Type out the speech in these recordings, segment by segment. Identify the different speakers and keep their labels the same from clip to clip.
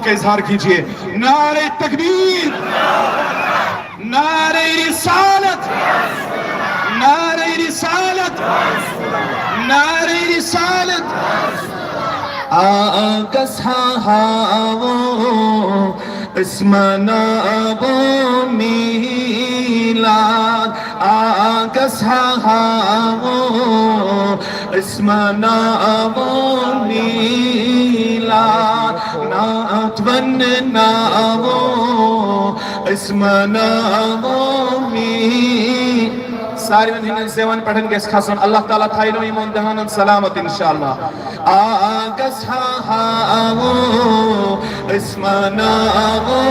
Speaker 1: کا اظہار کیجئے. نعرہ تکبیر، نعرہ رسالت، نعرہ رسالت، نعرہ رسالت. آقا صحابہ اسمنا ابو میلاد، آقا صحابہ اسمنا ابو میلاد. نعت بننا ابو اسمنا ابو میلاد. ساری مدینہ سیون پڑھن کے اس خاصن اللہ تعالیٰ تھائنو ایمان دہانن سلامت انشاءاللہ. آقا صحابہ اسمنا ابو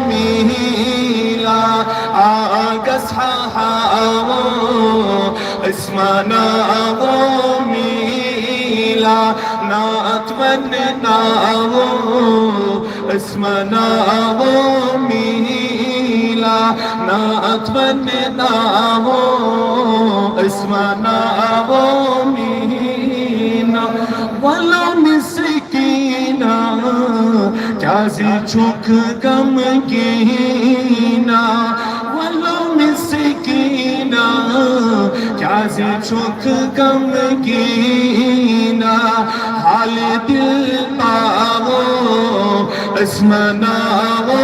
Speaker 1: میلاد، آقا صحابہ اسمنا ابو میلاد. نعت بننا ابو اسمنا ابو میلاد، نعت بننا ابو اسمنا ابو میلاد. ولو مسکینہ جازی چک غمگینہ، ولو مسکینہ جازی چک غمگینہ. حال دل پاو اسمنا ابو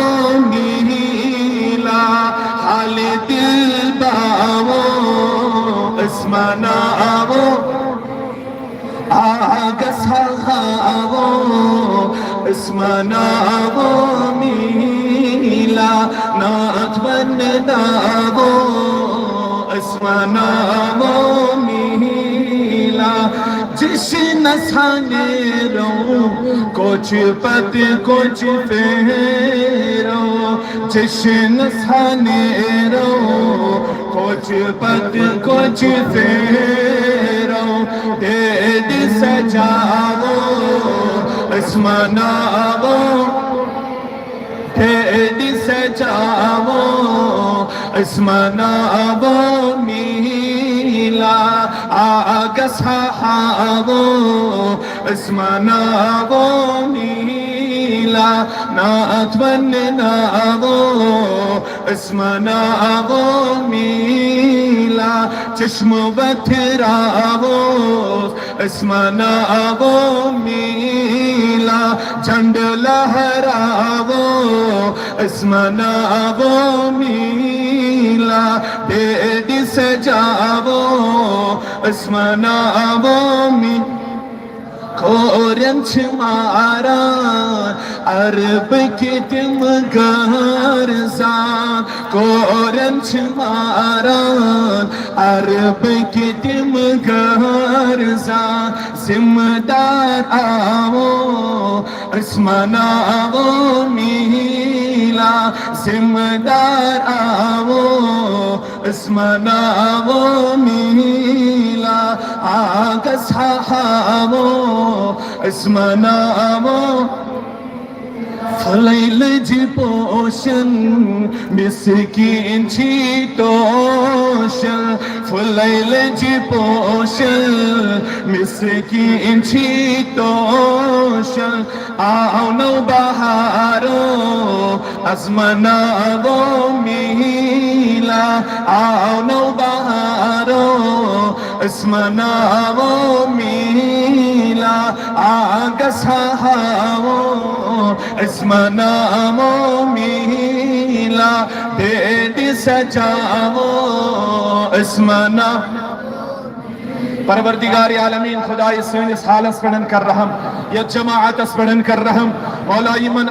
Speaker 1: میلاد، حال دل پاو اسمنا ابو. آقا صحابہ اسمنا ابو میلاد، نعت بننا ابو اسمنا ابو میلاد. جشن سانے رو کچھ پت کچھ پھیرو، جشن سانے رو کچھ پت کچھ پھیرو. دید سجاو اسمنا ابو، دید سجاو اسمنا ابو میلاد. آقا صحابہ اسمنا ابو میلاد، نعت بننا ابو اسمنا ابو میلاد. چشم بتھراو اسمنا ابو میلاد، جھنڈ لہراو اسمنا ابو میلاد. دید سجاو اسمنا ابو میلاد. کورن چھمارا عرب کی تم گرزان، کورن چھمارا عرب کی تم گرزان. ذمہ دار آو اسمنا ابو میلاد، ذمہ دار آو اسمنا ابو میلاد. آقا صحابہ اسمنا ابو. فلیل جی پوشن مسکین چھی توشن، فلیل جی پوشن مسکین چھی توشن. آو نو بہارو اسمنا ابو میلاد، آو نو بہارو اسمنا ابو میلاد. آقا صحابہ اسمنا ابو میلاد، دید سجاو اسمنا. پروردگار عالمین خدای سینس حالس پڑھن کر رحم، یا جماعت اس پڑھن کر رحم. مولا ایمن